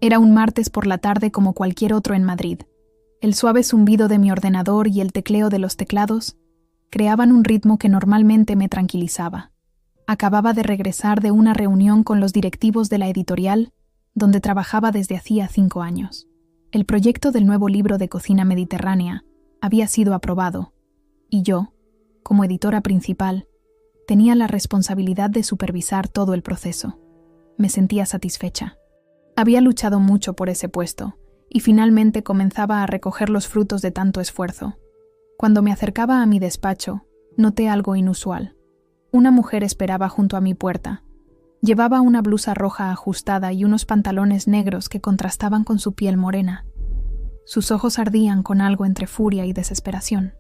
Era un martes por la tarde como cualquier otro en Madrid. El suave zumbido de mi ordenador y el tecleo de los teclados creaban un ritmo que normalmente me tranquilizaba. Acababa de regresar de una reunión con los directivos de la editorial, donde trabajaba desde hacía 5 años. El proyecto del nuevo libro de cocina mediterránea había sido aprobado, y yo, como editora principal, tenía la responsabilidad de supervisar todo el proceso. Me sentía satisfecha. Había luchado mucho por ese puesto, y finalmente comenzaba a recoger los frutos de tanto esfuerzo. Cuando me acercaba a mi despacho, noté algo inusual. Una mujer esperaba junto a mi puerta. Llevaba una blusa roja ajustada y unos pantalones negros que contrastaban con su piel morena. Sus ojos ardían con algo entre furia y desesperación.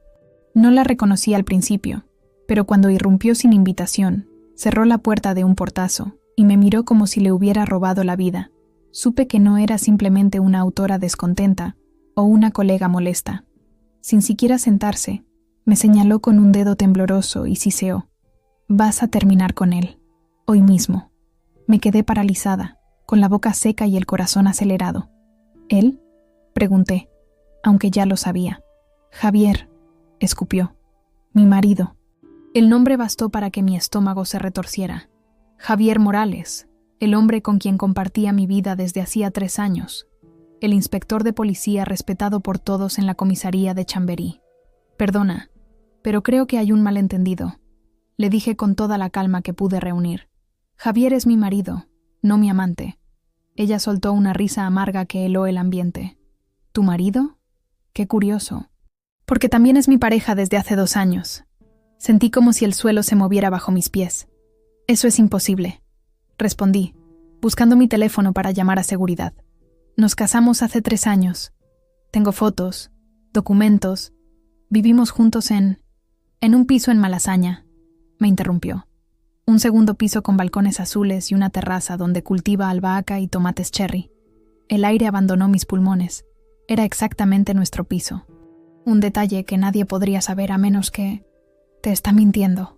No la reconocí al principio, pero cuando irrumpió sin invitación, cerró la puerta de un portazo y me miró como si le hubiera robado la vida. Supe que no era simplemente una autora descontenta o una colega molesta. Sin siquiera sentarse, me señaló con un dedo tembloroso y siseó: «Vas a terminar con él, hoy mismo». Me quedé paralizada, con la boca seca y el corazón acelerado. «¿Él?», pregunté, aunque ya lo sabía. «Javier», escupió. «Mi marido». El nombre bastó para que mi estómago se retorciera. Javier Morales, el hombre con quien compartía mi vida desde hacía 3 años. El inspector de policía respetado por todos en la comisaría de Chamberí. «Perdona, pero creo que hay un malentendido», le dije con toda la calma que pude reunir. «Javier es mi marido, no mi amante». Ella soltó una risa amarga que heló el ambiente. «¿Tu marido? Qué curioso. Porque también es mi pareja desde hace 2 años». Sentí como si el suelo se moviera bajo mis pies. «Eso es imposible», respondí, buscando mi teléfono para llamar a seguridad. «Nos casamos hace 3 años. Tengo fotos, documentos. Vivimos juntos en un piso en Malasaña», me interrumpió. «Un segundo piso con balcones azules y una terraza donde cultiva albahaca y tomates cherry». El aire abandonó mis pulmones. Era exactamente nuestro piso. Un detalle que nadie podría saber a menos que... «Te está mintiendo»,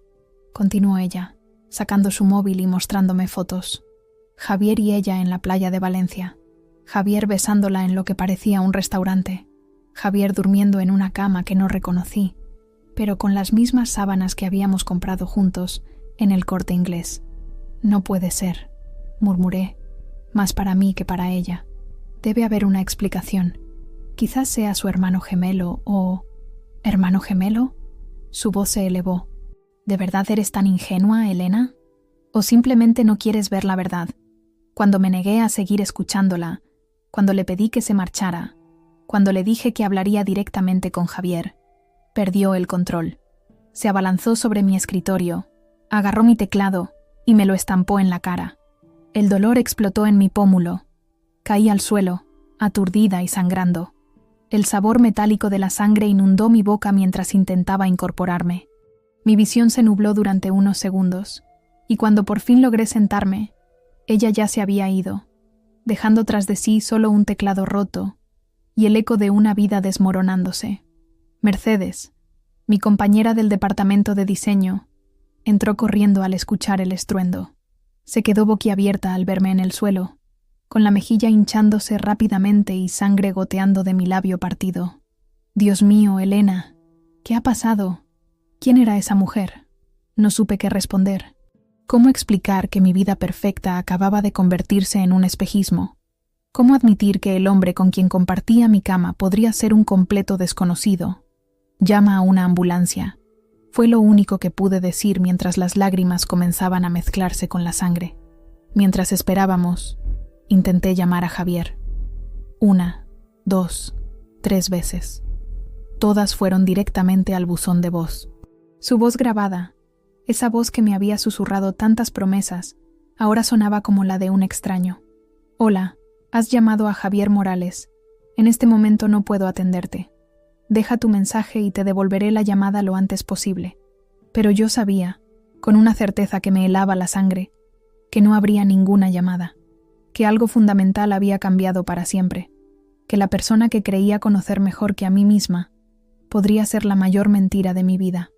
continuó ella, sacando su móvil y mostrándome fotos. Javier y ella en la playa de Valencia. Javier besándola en lo que parecía un restaurante. Javier durmiendo en una cama que no reconocí, pero con las mismas sábanas que habíamos comprado juntos en el Corte Inglés. «No puede ser», murmuré, más para mí que para ella. Debe haber una explicación. Quizás sea su hermano gemelo o... ¿Hermano gemelo? Su voz se elevó. ¿De verdad eres tan ingenua, Elena? ¿O simplemente no quieres ver la verdad? Cuando me negué a seguir escuchándola, cuando le pedí que se marchara, cuando le dije que hablaría directamente con Javier, perdió el control. Se abalanzó sobre mi escritorio, agarró mi teclado y me lo estampó en la cara. El dolor explotó en mi pómulo. Caí al suelo, aturdida y sangrando. El sabor metálico de la sangre inundó mi boca mientras intentaba incorporarme. Mi visión se nubló durante unos segundos, y cuando por fin logré sentarme, ella ya se había ido, dejando tras de sí solo un teclado roto y el eco de una vida desmoronándose. Mercedes, mi compañera del departamento de diseño, entró corriendo al escuchar el estruendo. Se quedó boquiabierta al verme en el suelo, con la mejilla hinchándose rápidamente y sangre goteando de mi labio partido. «Dios mío, Elena, ¿qué ha pasado? ¿Quién era esa mujer?». No supe qué responder. ¿Cómo explicar que mi vida perfecta acababa de convertirse en un espejismo? ¿Cómo admitir que el hombre con quien compartía mi cama podría ser un completo desconocido? «Llama a una ambulancia», fue lo único que pude decir mientras las lágrimas comenzaban a mezclarse con la sangre. Mientras esperábamos, intenté llamar a Javier. 1, 2, 3 veces. Todas fueron directamente al buzón de voz. Su voz grabada, esa voz que me había susurrado tantas promesas, ahora sonaba como la de un extraño. «Hola, has llamado a Javier Morales. En este momento no puedo atenderte. Deja tu mensaje y te devolveré la llamada lo antes posible». Pero yo sabía, con una certeza que me helaba la sangre, que no habría ninguna llamada, que algo fundamental había cambiado para siempre, que la persona que creía conocer mejor que a mí misma podría ser la mayor mentira de mi vida.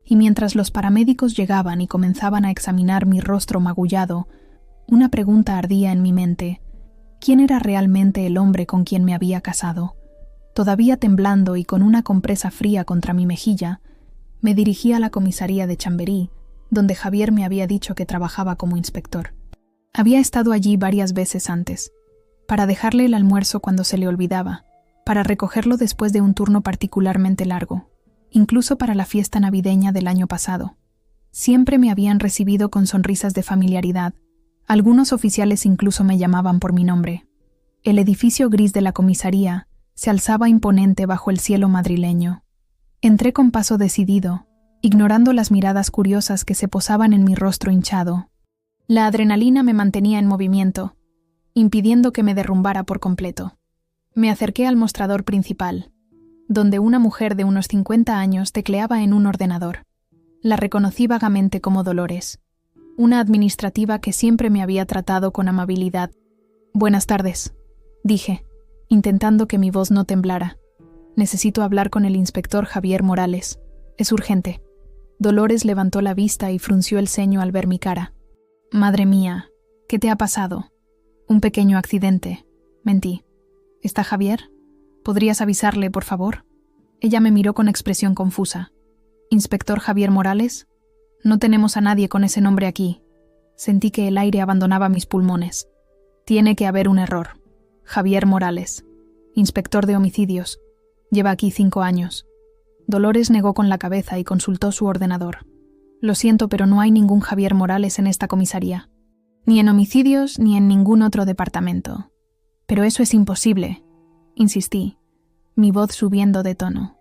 Y mientras los paramédicos llegaban y comenzaban a examinar mi rostro magullado, una pregunta ardía en mi mente. ¿Quién era realmente el hombre con quien me había casado? Todavía temblando y con una compresa fría contra mi mejilla, me dirigí a la comisaría de Chamberí, donde Javier me había dicho que trabajaba como inspector. Había estado allí varias veces antes, para dejarle el almuerzo cuando se le olvidaba, para recogerlo después de un turno particularmente largo, incluso para la fiesta navideña del año pasado. Siempre me habían recibido con sonrisas de familiaridad. Algunos oficiales incluso me llamaban por mi nombre. El edificio gris de la comisaría se alzaba imponente bajo el cielo madrileño. Entré con paso decidido, ignorando las miradas curiosas que se posaban en mi rostro hinchado. La adrenalina me mantenía en movimiento, impidiendo que me derrumbara por completo. Me acerqué al mostrador principal, donde una mujer de unos 50 años tecleaba en un ordenador. La reconocí vagamente como Dolores, una administrativa que siempre me había tratado con amabilidad. «Buenas tardes», dije, intentando que mi voz no temblara. «Necesito hablar con el inspector Javier Morales. Es urgente». Dolores levantó la vista y frunció el ceño al ver mi cara. «Madre mía, ¿qué te ha pasado?» «Un pequeño accidente», mentí. «¿Está Javier? ¿Podrías avisarle, por favor?» Ella me miró con expresión confusa. «¿Inspector Javier Morales? No tenemos a nadie con ese nombre aquí». Sentí que el aire abandonaba mis pulmones. «Tiene que haber un error. Javier Morales, inspector de homicidios. Lleva aquí 5 años». Dolores negó con la cabeza y consultó su ordenador. «Lo siento, pero no hay ningún Javier Morales en esta comisaría. Ni en homicidios ni en ningún otro departamento». «Pero eso es imposible», insistí, mi voz subiendo de tono.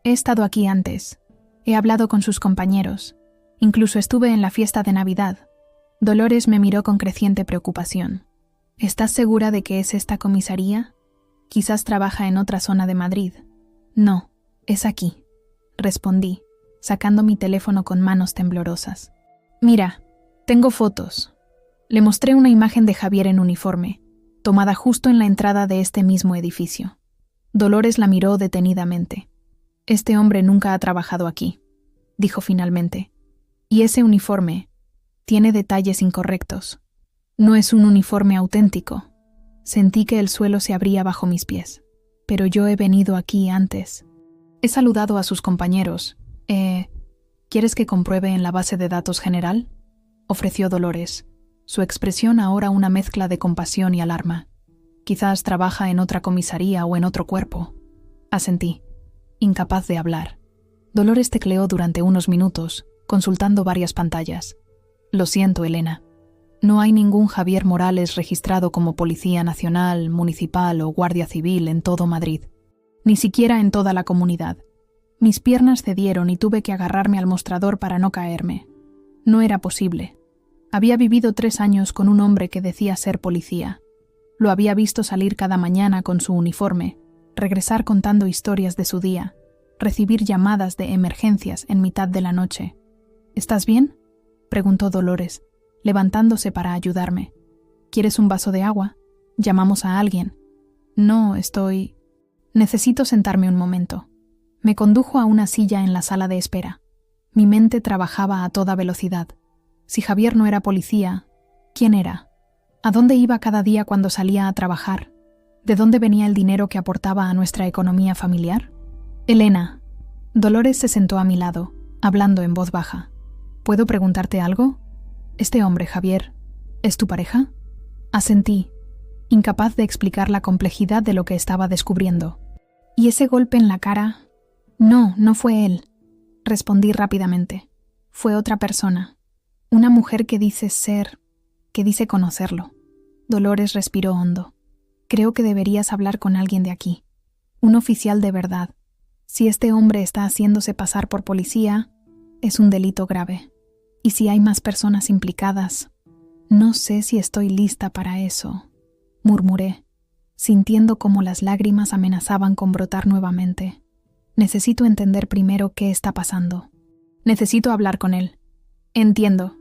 «He estado aquí antes. He hablado con sus compañeros. Incluso estuve en la fiesta de Navidad». Dolores me miró con creciente preocupación. «¿Estás segura de que es esta comisaría? Quizás trabaja en otra zona de Madrid». «No, es aquí», respondí, sacando mi teléfono con manos temblorosas. «Mira, tengo fotos». Le mostré una imagen de Javier en uniforme, tomada justo en la entrada de este mismo edificio. Dolores la miró detenidamente. «Este hombre nunca ha trabajado aquí», dijo finalmente. «Y ese uniforme tiene detalles incorrectos. No es un uniforme auténtico». Sentí que el suelo se abría bajo mis pies. «Pero yo he venido aquí antes. He saludado a sus compañeros. ¿Quieres que compruebe en la base de datos general?», ofreció Dolores, su expresión ahora una mezcla de compasión y alarma. «Quizás trabaja en otra comisaría o en otro cuerpo». Asentí, incapaz de hablar. Dolores tecleó durante unos minutos, consultando varias pantallas. «Lo siento, Elena. No hay ningún Javier Morales registrado como Policía Nacional, Municipal o Guardia Civil en todo Madrid. Ni siquiera en toda la comunidad. Mis piernas cedieron y tuve que agarrarme al mostrador para no caerme. No era posible. Había vivido 3 años con un hombre que decía ser policía. Lo había visto salir cada mañana con su uniforme, regresar contando historias de su día, recibir llamadas de emergencias en mitad de la noche. «¿Estás bien?», preguntó Dolores, levantándose para ayudarme. «¿Quieres un vaso de agua? ¿Llamamos a alguien?» «No, estoy... necesito sentarme un momento». Me condujo a una silla en la sala de espera. Mi mente trabajaba a toda velocidad. Si Javier no era policía, ¿quién era? ¿A dónde iba cada día cuando salía a trabajar? ¿De dónde venía el dinero que aportaba a nuestra economía familiar? «Elena». Dolores se sentó a mi lado, hablando en voz baja. «¿Puedo preguntarte algo? ¿Este hombre, Javier, es tu pareja?». Asentí, incapaz de explicar la complejidad de lo que estaba descubriendo. «¿Y ese golpe en la cara?». «No, no fue él», respondí rápidamente. «Fue otra persona. Una mujer que dice conocerlo». Dolores respiró hondo. «Creo que deberías hablar con alguien de aquí. Un oficial de verdad. Si este hombre está haciéndose pasar por policía, es un delito grave. Y si hay más personas implicadas, no sé si estoy lista para eso», murmuré, sintiendo cómo las lágrimas amenazaban con brotar nuevamente. «Necesito entender primero qué está pasando. Necesito hablar con él». «Entiendo»,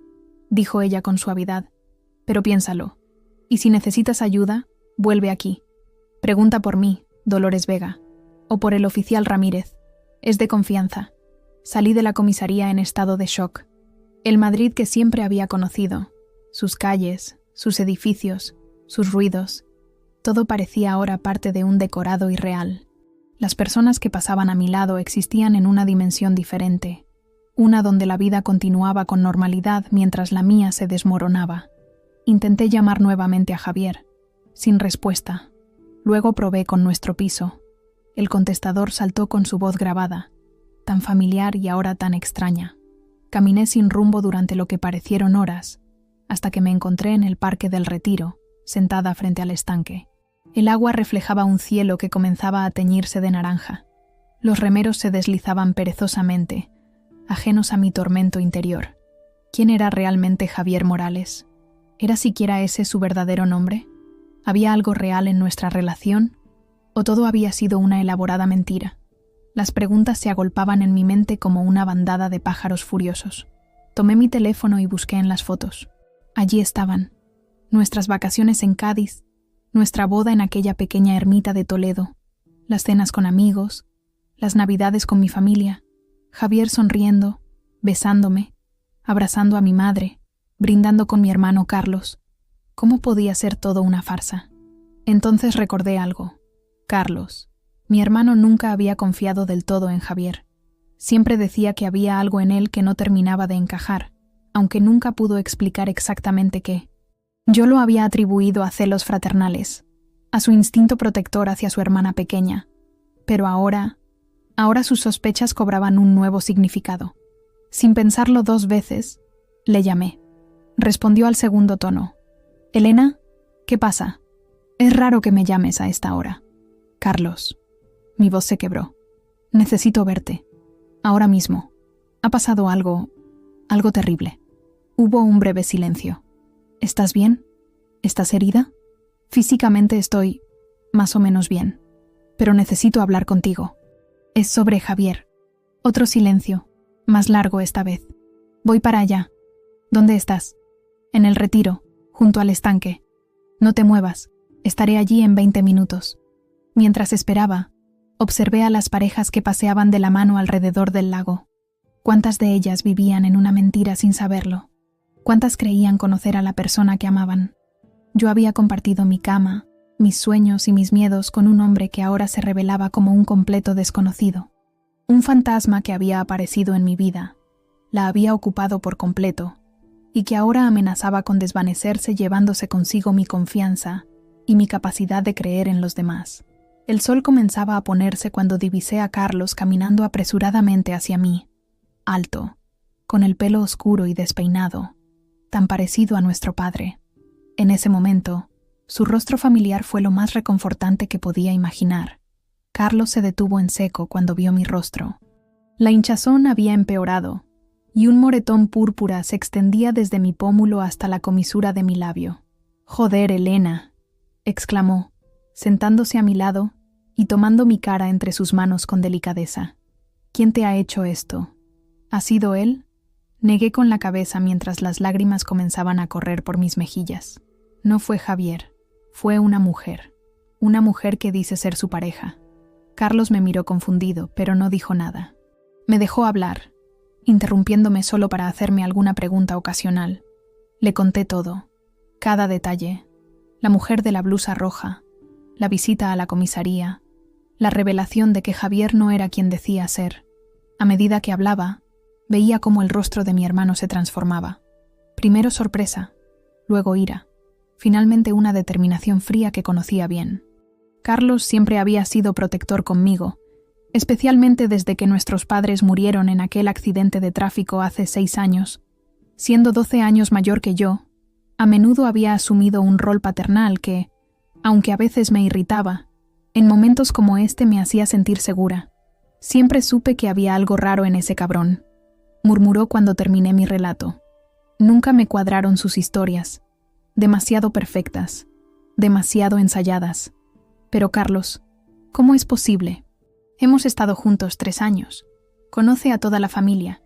dijo ella con suavidad, «pero piénsalo. Y si necesitas ayuda, vuelve aquí. Pregunta por mí, Dolores Vega, o por el oficial Ramírez. Es de confianza». Salí de la comisaría en estado de shock. El Madrid que siempre había conocido, sus calles, sus edificios, sus ruidos, Todo parecía ahora parte de un decorado irreal. Las personas que pasaban a mi lado existían en una dimensión diferente, una donde la vida continuaba con normalidad mientras la mía se desmoronaba. Intenté llamar nuevamente a Javier, sin respuesta. Luego probé con nuestro piso. El contestador saltó con su voz grabada, tan familiar y ahora tan extraña. Caminé sin rumbo durante lo que parecieron horas, hasta que me encontré en el Parque del Retiro, sentada frente al estanque. El agua reflejaba un cielo que comenzaba a teñirse de naranja. Los remeros se deslizaban perezosamente, ajenos a mi tormento interior. ¿Quién era realmente Javier Morales? ¿Era siquiera ese su verdadero nombre? ¿Había algo real en nuestra relación? ¿O todo había sido una elaborada mentira? Las preguntas se agolpaban en mi mente como una bandada de pájaros furiosos. Tomé mi teléfono y busqué en las fotos. Allí estaban. Nuestras vacaciones en Cádiz, nuestra boda en aquella pequeña ermita de Toledo, las cenas con amigos, las navidades con mi familia, Javier sonriendo, besándome, abrazando a mi madre, brindando con mi hermano Carlos. ¿Cómo podía ser todo una farsa? Entonces recordé algo. Carlos. Mi hermano nunca había confiado del todo en Javier. Siempre decía que había algo en él que no terminaba de encajar, aunque nunca pudo explicar exactamente qué. Yo lo había atribuido a celos fraternales, a su instinto protector hacia su hermana pequeña, pero ahora sus sospechas cobraban un nuevo significado. Sin pensarlo 2 veces, le llamé. Respondió al segundo tono. «Elena, ¿qué pasa? Es raro que me llames a esta hora». «Carlos». Mi voz se quebró. «Necesito verte. Ahora mismo. Ha pasado algo terrible». Hubo un breve silencio. «¿Estás bien? ¿Estás herida?» «Físicamente estoy más o menos bien, pero necesito hablar contigo. Es sobre Javier». Otro silencio, más largo esta vez. «Voy para allá». «¿Dónde estás?» «En el Retiro, junto al estanque». «No te muevas, estaré allí en 20 minutos». Mientras esperaba, observé a las parejas que paseaban de la mano alrededor del lago. ¿Cuántas de ellas vivían en una mentira sin saberlo? ¿Cuántas creían conocer a la persona que amaban? Yo había compartido mi cama, mis sueños y mis miedos con un hombre que ahora se revelaba como un completo desconocido. Un fantasma que había aparecido en mi vida, la había ocupado por completo, y que ahora amenazaba con desvanecerse llevándose consigo mi confianza y mi capacidad de creer en los demás. El sol comenzaba a ponerse cuando divisé a Carlos caminando apresuradamente hacia mí, alto, con el pelo oscuro y despeinado, tan parecido a nuestro padre. En ese momento, su rostro familiar fue lo más reconfortante que podía imaginar. Carlos se detuvo en seco cuando vio mi rostro. La hinchazón había empeorado, y un moretón púrpura se extendía desde mi pómulo hasta la comisura de mi labio. «Joder, Elena», exclamó, sentándose a mi lado y tomando mi cara entre sus manos con delicadeza. «¿Quién te ha hecho esto? ¿Ha sido él?» Negué con la cabeza mientras las lágrimas comenzaban a correr por mis mejillas. No fue Javier, fue una mujer que dice ser su pareja. Carlos me miró confundido, pero no dijo nada. Me dejó hablar, interrumpiéndome solo para hacerme alguna pregunta ocasional. Le conté todo, cada detalle: la mujer de la blusa roja, la visita a la comisaría, la revelación de que Javier no era quien decía ser. A medida que hablaba, veía cómo el rostro de mi hermano se transformaba. Primero sorpresa, luego ira, finalmente una determinación fría que conocía bien. Carlos siempre había sido protector conmigo, especialmente desde que nuestros padres murieron en aquel accidente de tráfico hace 6 años. Siendo 12 años mayor que yo, a menudo había asumido un rol paternal que, aunque a veces me irritaba, en momentos como este me hacía sentir segura. Siempre supe que había algo raro en ese cabrón, murmuró cuando terminé mi relato. Nunca me cuadraron sus historias, demasiado perfectas, demasiado ensayadas. Pero Carlos, ¿cómo es posible? Hemos estado juntos 3 años. Conoce a toda la familia.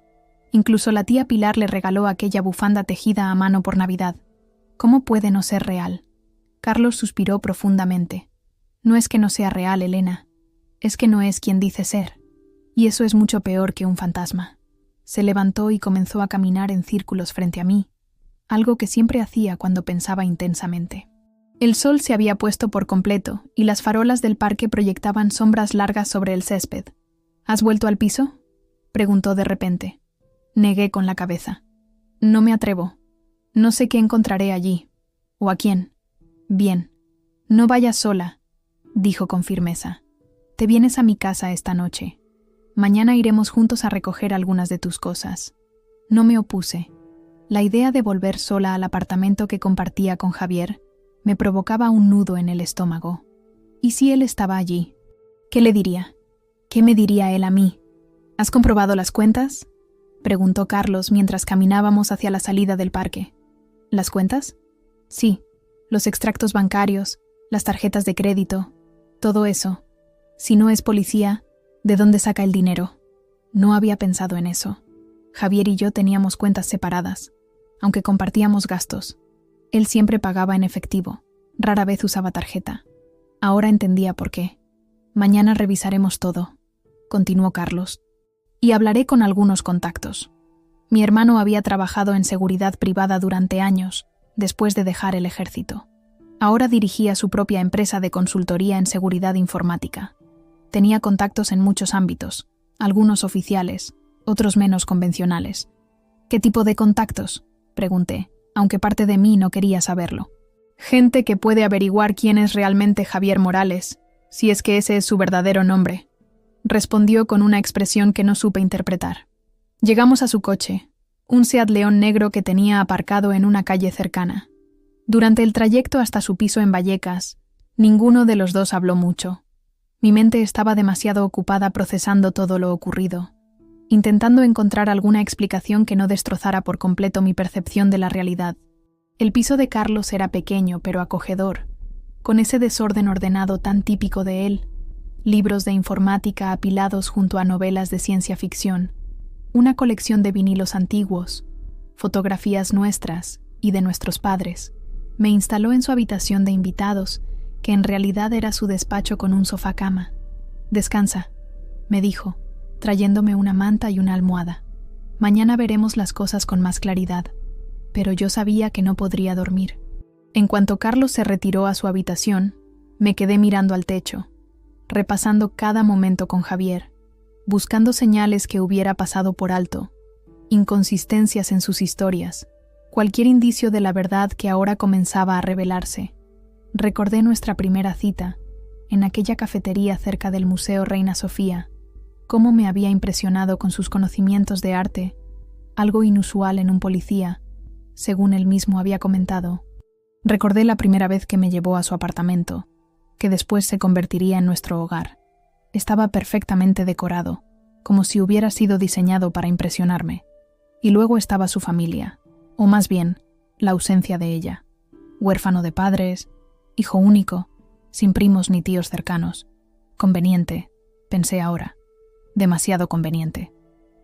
Incluso la tía Pilar le regaló aquella bufanda tejida a mano por Navidad. ¿Cómo puede no ser real? Carlos suspiró profundamente. No es que no sea real, Elena. Es que no es quien dice ser. Y eso es mucho peor que un fantasma. Se levantó y comenzó a caminar en círculos frente a mí, algo que siempre hacía cuando pensaba intensamente. El sol se había puesto por completo y las farolas del parque proyectaban sombras largas sobre el césped. ¿Has vuelto al piso?, preguntó de repente. Negué con la cabeza. No me atrevo. No sé qué encontraré allí. ¿O a quién? Bien. No vayas sola, dijo con firmeza. Te vienes a mi casa esta noche. Mañana iremos juntos a recoger algunas de tus cosas. No me opuse. La idea de volver sola al apartamento que compartía con Javier me provocaba un nudo en el estómago. ¿Y si él estaba allí? ¿Qué le diría? ¿Qué me diría él a mí? ¿Has comprobado las cuentas?, preguntó Carlos mientras caminábamos hacia la salida del parque. ¿Las cuentas? Sí, los extractos bancarios, las tarjetas de crédito, todo eso. Si no es policía, ¿de dónde saca el dinero? No había pensado en eso. Javier y yo teníamos cuentas separadas, aunque compartíamos gastos. Él siempre pagaba en efectivo, rara vez usaba tarjeta. Ahora entendía por qué. Mañana revisaremos todo, continuó Carlos, y hablaré con algunos contactos. Mi hermano había trabajado en seguridad privada durante años, después de dejar el ejército. Ahora dirigía su propia empresa de consultoría en seguridad informática. Tenía contactos en muchos ámbitos, algunos oficiales, otros menos convencionales. ¿Qué tipo de contactos?, pregunté, aunque parte de mí no quería saberlo. Gente que puede averiguar quién es realmente Javier Morales, si es que ese es su verdadero nombre, respondió con una expresión que no supe interpretar. Llegamos a su coche, un Seat León negro que tenía aparcado en una calle cercana. Durante el trayecto hasta su piso en Vallecas, ninguno de los dos habló mucho. Mi mente estaba demasiado ocupada procesando todo lo ocurrido, intentando encontrar alguna explicación que no destrozara por completo mi percepción de la realidad. El piso de Carlos era pequeño pero acogedor, con ese desorden ordenado tan típico de él, libros de informática apilados junto a novelas de ciencia ficción, una colección de vinilos antiguos, fotografías nuestras y de nuestros padres. Me instaló en su habitación de invitados, que en realidad era su despacho con un sofá-cama. «Descansa», me dijo, trayéndome una manta y una almohada. «Mañana veremos las cosas con más claridad», pero yo sabía que no podría dormir. En cuanto Carlos se retiró a su habitación, me quedé mirando al techo, repasando cada momento con Javier, buscando señales que hubiera pasado por alto, inconsistencias en sus historias, cualquier indicio de la verdad que ahora comenzaba a revelarse. Recordé nuestra primera cita, en aquella cafetería cerca del Museo Reina Sofía, cómo me había impresionado con sus conocimientos de arte, algo inusual en un policía, según él mismo había comentado. Recordé la primera vez que me llevó a su apartamento, que después se convertiría en nuestro hogar. Estaba perfectamente decorado, como si hubiera sido diseñado para impresionarme. Y luego estaba su familia, o más bien, la ausencia de ella. Huérfano de padres, hijo único, sin primos ni tíos cercanos. Conveniente, pensé ahora. Demasiado conveniente.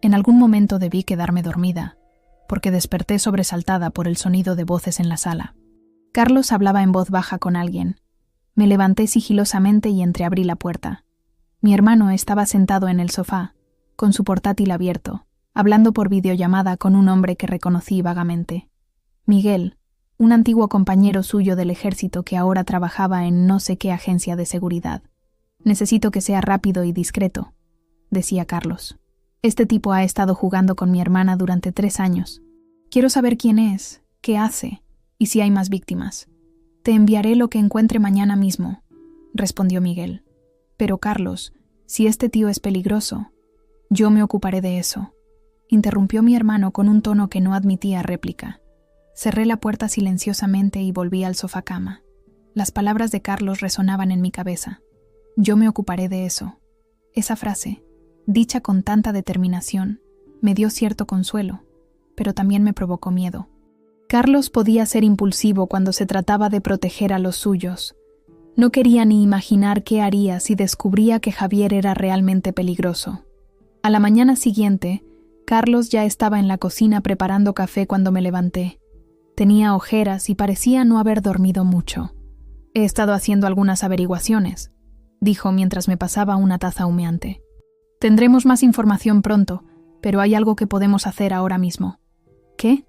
En algún momento debí quedarme dormida, porque desperté sobresaltada por el sonido de voces en la sala. Carlos hablaba en voz baja con alguien. Me levanté sigilosamente y entreabrí la puerta. Mi hermano estaba sentado en el sofá, con su portátil abierto, hablando por videollamada con un hombre que reconocí vagamente. Miguel, un antiguo compañero suyo del ejército que ahora trabajaba en no sé qué agencia de seguridad. «Necesito que sea rápido y discreto», decía Carlos. «Este tipo ha estado jugando con mi hermana durante 3 años. Quiero saber quién es, qué hace y si hay más víctimas. Te enviaré lo que encuentre mañana mismo», respondió Miguel. «Pero Carlos, si este tío es peligroso, yo me ocuparé de eso», interrumpió mi hermano con un tono que no admitía réplica. Cerré la puerta silenciosamente y volví al sofá-cama. Las palabras de Carlos resonaban en mi cabeza. «Yo me ocuparé de eso». Esa frase, dicha con tanta determinación, me dio cierto consuelo, pero también me provocó miedo. Carlos podía ser impulsivo cuando se trataba de proteger a los suyos. No quería ni imaginar qué haría si descubría que Javier era realmente peligroso. A la mañana siguiente, Carlos ya estaba en la cocina preparando café cuando me levanté. Tenía ojeras y parecía no haber dormido mucho. «He estado haciendo algunas averiguaciones», dijo mientras me pasaba una taza humeante. «Tendremos más información pronto, pero hay algo que podemos hacer ahora mismo». «¿Qué?»,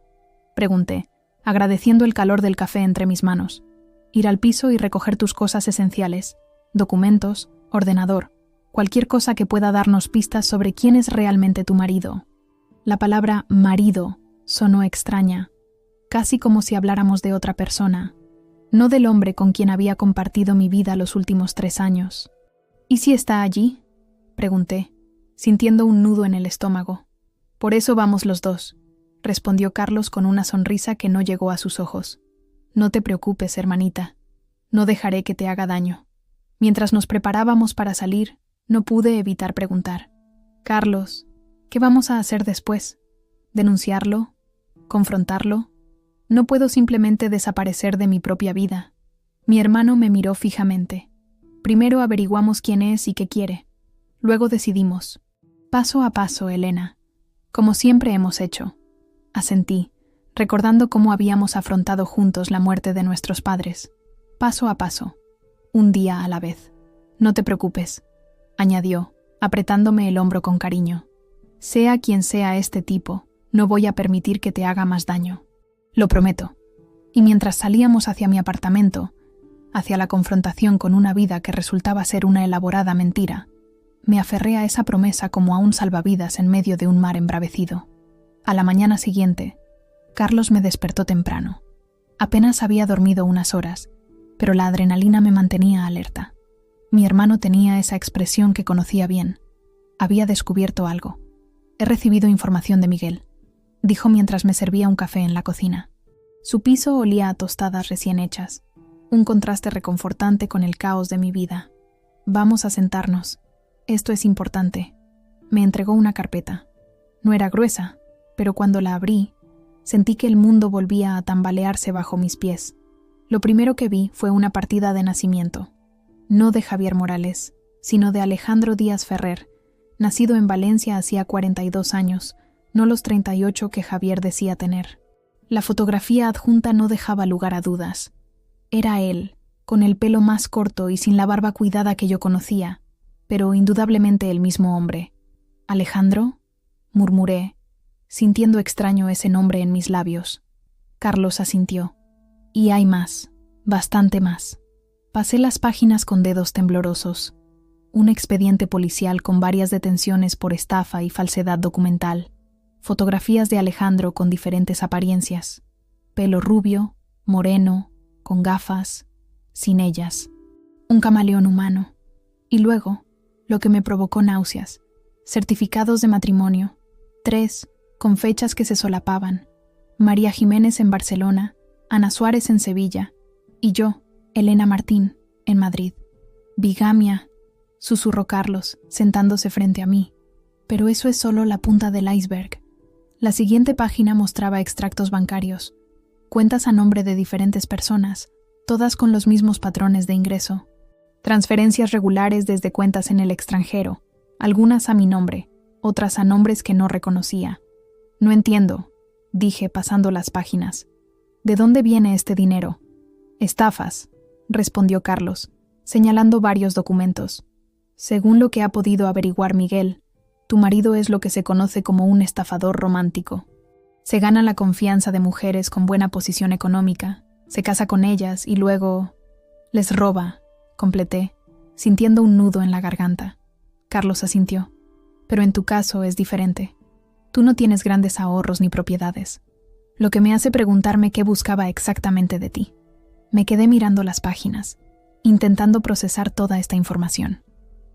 pregunté, agradeciendo el calor del café entre mis manos. Ir al piso y recoger tus cosas esenciales, documentos, ordenador, cualquier cosa que pueda darnos pistas sobre quién es realmente tu marido. La palabra marido sonó extraña, casi como si habláramos de otra persona, no del hombre con quien había compartido mi vida los últimos 3 años. ¿Y si está allí?, pregunté, sintiendo un nudo en el estómago. Por eso vamos los dos, respondió Carlos con una sonrisa que no llegó a sus ojos. No te preocupes, hermanita. No dejaré que te haga daño. Mientras nos preparábamos para salir, no pude evitar preguntar. Carlos, ¿qué vamos a hacer después? ¿Denunciarlo? ¿Confrontarlo? No puedo simplemente desaparecer de mi propia vida. Mi hermano me miró fijamente. Primero averiguamos quién es y qué quiere. Luego decidimos. Paso a paso, Elena. Como siempre hemos hecho. Asentí, recordando cómo habíamos afrontado juntos la muerte de nuestros padres. Paso a paso. Un día a la vez. No te preocupes, añadió, apretándome el hombro con cariño. Sea quien sea este tipo, no voy a permitir que te haga más daño. Lo prometo. Y mientras salíamos hacia mi apartamento, hacia la confrontación con una vida que resultaba ser una elaborada mentira, me aferré a esa promesa como a un salvavidas en medio de un mar embravecido. A la mañana siguiente, Carlos me despertó temprano. Apenas había dormido unas horas, pero la adrenalina me mantenía alerta. Mi hermano tenía esa expresión que conocía bien. Había descubierto algo. He recibido información de Miguel, dijo mientras me servía un café en la cocina. Su piso olía a tostadas recién hechas, un contraste reconfortante con el caos de mi vida. Vamos a sentarnos. Esto es importante. Me entregó una carpeta. No era gruesa, pero cuando la abrí, sentí que el mundo volvía a tambalearse bajo mis pies. Lo primero que vi fue una partida de nacimiento. No de Javier Morales, sino de Alejandro Díaz Ferrer, nacido en Valencia hacía 42 años, no los 38 que Javier decía tener. La fotografía adjunta no dejaba lugar a dudas. Era él, con el pelo más corto y sin la barba cuidada que yo conocía, pero indudablemente el mismo hombre. ¿Alejandro?, murmuré, sintiendo extraño ese nombre en mis labios. Carlos asintió. Y hay más, bastante más. Pasé las páginas con dedos temblorosos. Un expediente policial con varias detenciones por estafa y falsedad documental. Fotografías de Alejandro con diferentes apariencias. Pelo rubio, moreno, con gafas, sin ellas. Un camaleón humano. Y luego, lo que me provocó náuseas. Certificados de matrimonio. 3, con fechas que se solapaban. María Jiménez en Barcelona, Ana Suárez en Sevilla, y yo, Elena Martín, en Madrid. Bigamia, susurró Carlos, sentándose frente a mí. Pero eso es solo la punta del iceberg. La siguiente página mostraba extractos bancarios, cuentas a nombre de diferentes personas, todas con los mismos patrones de ingreso. Transferencias regulares desde cuentas en el extranjero, algunas a mi nombre, otras a nombres que no reconocía. No entiendo, dije pasando las páginas. ¿De dónde viene este dinero? Estafas, respondió Carlos, señalando varios documentos. Según lo que ha podido averiguar Miguel, tu marido es lo que se conoce como un estafador romántico. Se gana la confianza de mujeres con buena posición económica, se casa con ellas y luego les roba, completé, sintiendo un nudo en la garganta. Carlos asintió. Pero en tu caso es diferente. Tú no tienes grandes ahorros ni propiedades, lo que me hace preguntarme qué buscaba exactamente de ti. Me quedé mirando las páginas, intentando procesar toda esta información.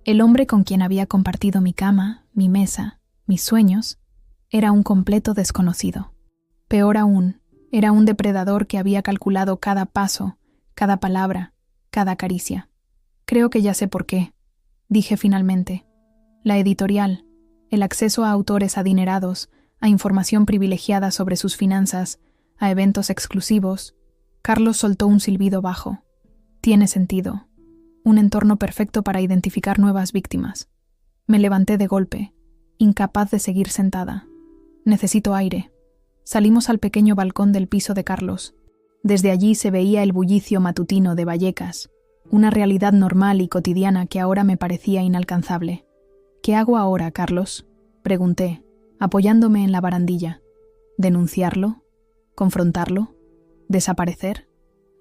El hombre con quien había compartido mi cama, mi mesa, mis sueños, era un completo desconocido. Peor aún, era un depredador que había calculado cada paso, cada palabra, cada caricia. Creo que ya sé por qué, dije finalmente. La editorial, el acceso a autores adinerados, a información privilegiada sobre sus finanzas, a eventos exclusivos. Carlos soltó un silbido bajo. Tiene sentido. Un entorno perfecto para identificar nuevas víctimas. Me levanté de golpe, incapaz de seguir sentada. Necesito aire. Salimos al pequeño balcón del piso de Carlos. Desde allí se veía el bullicio matutino de Vallecas, una realidad normal y cotidiana que ahora me parecía inalcanzable. ¿Qué hago ahora, Carlos?, pregunté, apoyándome en la barandilla. ¿Denunciarlo? ¿Confrontarlo? ¿Desaparecer?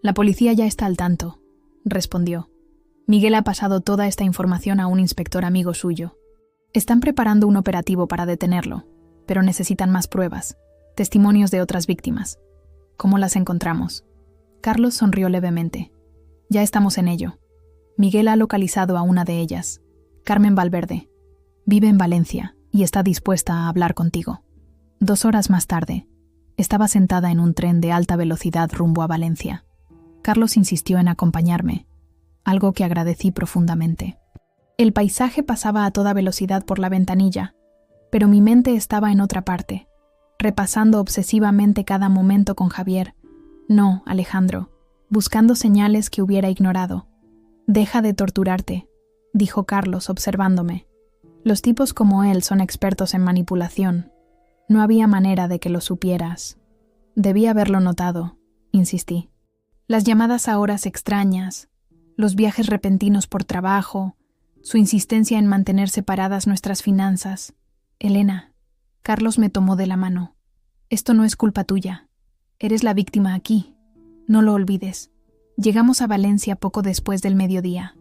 La policía ya está al tanto, respondió. Miguel ha pasado toda esta información a un inspector amigo suyo. Están preparando un operativo para detenerlo, pero necesitan más pruebas, testimonios de otras víctimas. ¿Cómo las encontramos? Carlos sonrió levemente. Ya estamos en ello. Miguel ha localizado a una de ellas, Carmen Valverde. Vive en Valencia y está dispuesta a hablar contigo. 2 horas más tarde, estaba sentada en un tren de alta velocidad rumbo a Valencia. Carlos insistió en acompañarme, algo que agradecí profundamente. El paisaje pasaba a toda velocidad por la ventanilla, pero mi mente estaba en otra parte, repasando obsesivamente cada momento con Javier. No, Alejandro, buscando señales que hubiera ignorado. Deja de torturarte, dijo Carlos observándome. Los tipos como él son expertos en manipulación. No había manera de que lo supieras. Debí haberlo notado, insistí. Las llamadas a horas extrañas, los viajes repentinos por trabajo, su insistencia en mantener separadas nuestras finanzas. Elena, Carlos me tomó de la mano. Esto no es culpa tuya. Eres la víctima aquí. No lo olvides. Llegamos a Valencia poco después del mediodía.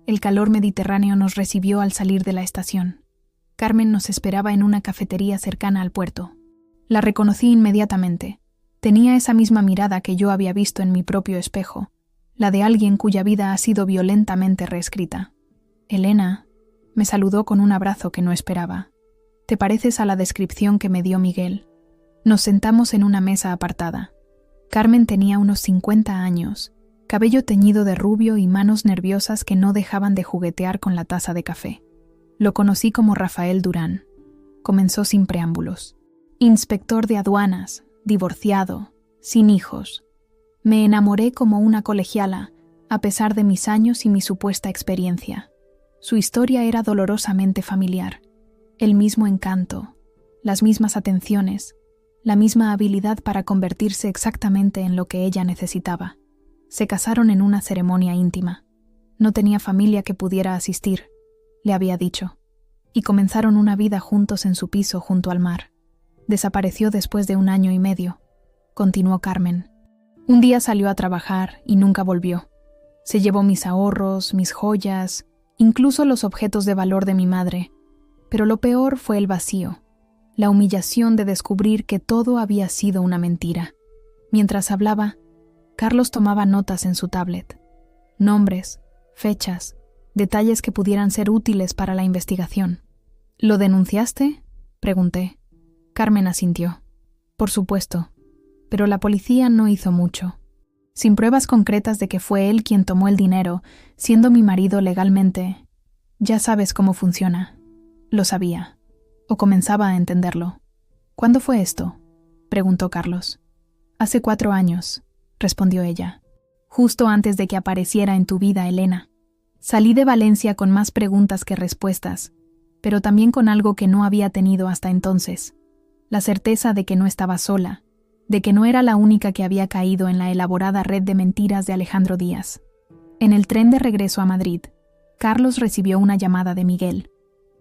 El calor mediterráneo nos recibió al salir de la estación. Carmen nos esperaba en una cafetería cercana al puerto. La reconocí inmediatamente. Tenía esa misma mirada que yo había visto en mi propio espejo, la de alguien cuya vida ha sido violentamente reescrita. Elena, me saludó con un abrazo que no esperaba. Te pareces a la descripción que me dio Miguel. Nos sentamos en una mesa apartada. Carmen tenía unos 50 años, cabello teñido de rubio y manos nerviosas que no dejaban de juguetear con la taza de café. Lo conocí como Rafael Durán. Comenzó sin preámbulos. Inspector de aduanas, divorciado, sin hijos. Me enamoré como una colegiala, a pesar de mis años y mi supuesta experiencia. Su historia era dolorosamente familiar. El mismo encanto, las mismas atenciones, la misma habilidad para convertirse exactamente en lo que ella necesitaba. Se casaron en una ceremonia íntima. No tenía familia que pudiera asistir, le había dicho, y comenzaron una vida juntos en su piso junto al mar. Desapareció después de 1 año y medio, continuó Carmen. Un día salió a trabajar y nunca volvió. Se llevó mis ahorros, mis joyas, incluso los objetos de valor de mi madre. Pero lo peor fue el vacío, la humillación de descubrir que todo había sido una mentira. Mientras hablaba, Carlos tomaba notas en su tablet. Nombres, fechas, detalles que pudieran ser útiles para la investigación. ¿Lo denunciaste?, pregunté. Carmen asintió. Por supuesto, pero la policía no hizo mucho. Sin pruebas concretas de que fue él quien tomó el dinero, siendo mi marido legalmente. Ya sabes cómo funciona. Lo sabía, o comenzaba a entenderlo. ¿Cuándo fue esto?, preguntó Carlos. Hace 4 años, respondió ella. Justo antes de que apareciera en tu vida, Elena. Salí de Valencia con más preguntas que respuestas, pero también con algo que no había tenido hasta entonces. La certeza de que no estaba sola, de que no era la única que había caído en la elaborada red de mentiras de Alejandro Díaz. En el tren de regreso a Madrid, Carlos recibió una llamada de Miguel.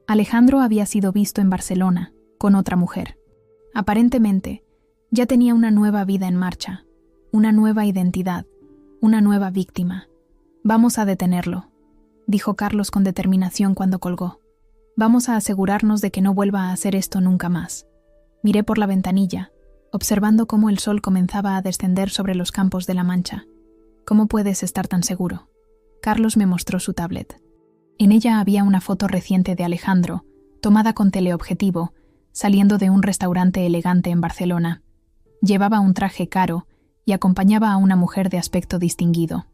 Alejandro había sido visto en Barcelona, con otra mujer. Aparentemente, ya tenía una nueva vida en marcha, una nueva identidad, una nueva víctima. Vamos a detenerlo, dijo Carlos con determinación cuando colgó. Vamos a asegurarnos de que no vuelva a hacer esto nunca más. Miré por la ventanilla, observando cómo el sol comenzaba a descender sobre los campos de la Mancha. ¿Cómo puedes estar tan seguro? Carlos me mostró su tablet. En ella había una foto reciente de Alejandro, tomada con teleobjetivo, saliendo de un restaurante elegante en Barcelona. Llevaba un traje caro y acompañaba a una mujer de aspecto distinguido.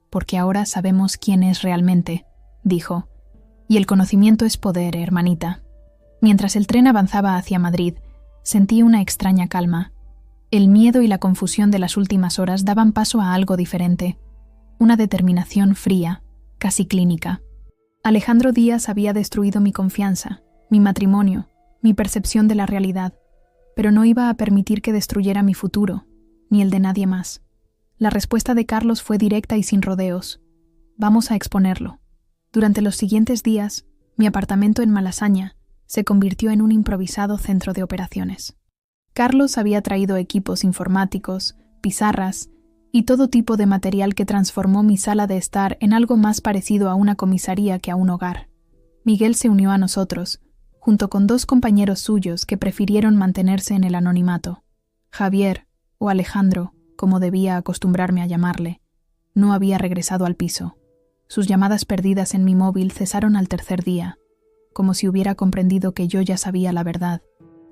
Porque ahora sabemos quién es realmente, dijo. Y el conocimiento es poder, hermanita. Mientras el tren avanzaba hacia Madrid, sentí una extraña calma. El miedo y la confusión de las últimas horas daban paso a algo diferente. Una determinación fría, casi clínica. Alejandro Díaz había destruido mi confianza, mi matrimonio, mi percepción de la realidad, pero no iba a permitir que destruyera mi futuro, ni el de nadie más. La respuesta de Carlos fue directa y sin rodeos. Vamos a exponerlo. Durante los siguientes días, mi apartamento en Malasaña se convirtió en un improvisado centro de operaciones. Carlos había traído equipos informáticos, pizarras y todo tipo de material que transformó mi sala de estar en algo más parecido a una comisaría que a un hogar. Miguel se unió a nosotros, junto con 2 compañeros suyos que prefirieron mantenerse en el anonimato. Javier, o Alejandro, como debía acostumbrarme a llamarle, no había regresado al piso. Sus llamadas perdidas en mi móvil cesaron al 3er día, como si hubiera comprendido que yo ya sabía la verdad.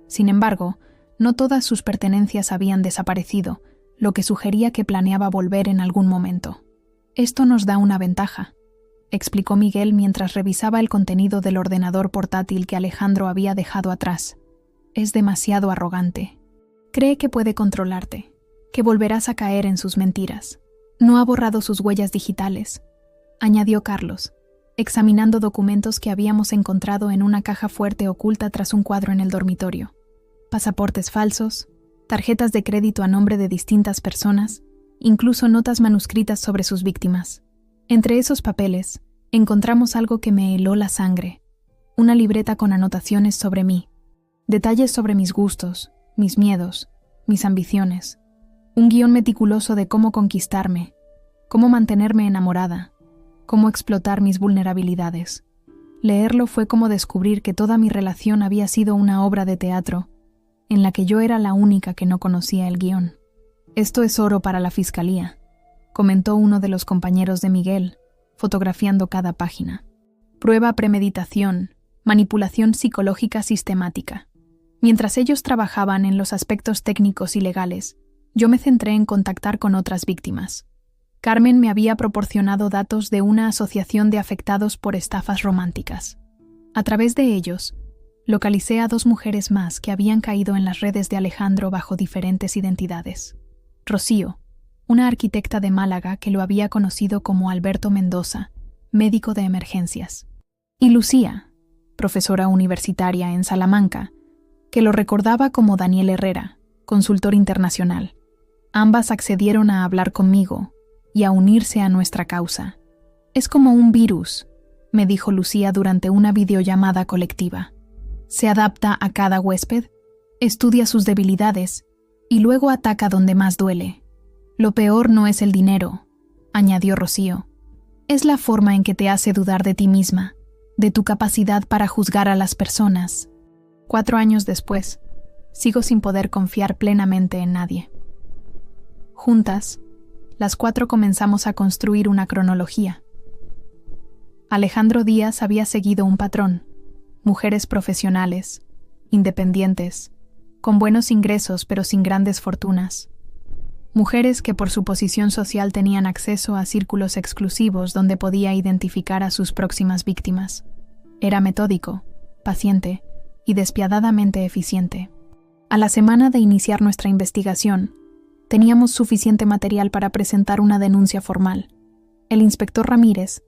Sin embargo, no todas sus pertenencias habían desaparecido, lo que sugería que planeaba volver en algún momento. Esto nos da una ventaja, explicó Miguel mientras revisaba el contenido del ordenador portátil que Alejandro había dejado atrás. Es demasiado arrogante. Cree que puede controlarte, que volverás a caer en sus mentiras. No ha borrado sus huellas digitales, añadió Carlos, examinando documentos que habíamos encontrado en una caja fuerte oculta tras un cuadro en el dormitorio. Pasaportes falsos, tarjetas de crédito a nombre de distintas personas, incluso notas manuscritas sobre sus víctimas. Entre esos papeles, encontramos algo que me heló la sangre, una libreta con anotaciones sobre mí, detalles sobre mis gustos, mis miedos, mis ambiciones, un guión meticuloso de cómo conquistarme, cómo mantenerme enamorada, cómo explotar mis vulnerabilidades. Leerlo fue como descubrir que toda mi relación había sido una obra de teatro, en la que yo era la única que no conocía el guión. «Esto es oro para la fiscalía», comentó uno de los compañeros de Miguel, fotografiando cada página. «Prueba premeditación, manipulación psicológica sistemática». Mientras ellos trabajaban en los aspectos técnicos y legales, yo me centré en contactar con otras víctimas. Carmen me había proporcionado datos de una asociación de afectados por estafas románticas. A través de ellos, localicé a 2 mujeres más que habían caído en las redes de Alejandro bajo diferentes identidades. Rocío, una arquitecta de Málaga que lo había conocido como Alberto Mendoza, médico de emergencias. Y Lucía, profesora universitaria en Salamanca, que lo recordaba como Daniel Herrera, consultor internacional. Ambas accedieron a hablar conmigo y a unirse a nuestra causa. «Es como un virus», me dijo Lucía durante una videollamada colectiva. «Se adapta a cada huésped, estudia sus debilidades y luego ataca donde más duele. Lo peor no es el dinero», añadió Rocío. «Es la forma en que te hace dudar de ti misma, de tu capacidad para juzgar a las personas». 4 años después, sigo sin poder confiar plenamente en nadie. Juntas, las 4 comenzamos a construir una cronología. Alejandro Díaz había seguido un patrón: mujeres profesionales, independientes, con buenos ingresos pero sin grandes fortunas. Mujeres que por su posición social tenían acceso a círculos exclusivos donde podía identificar a sus próximas víctimas. Era metódico, paciente y despiadadamente eficiente. A la semana de iniciar nuestra investigación, teníamos suficiente material para presentar una denuncia formal. El inspector Ramírez,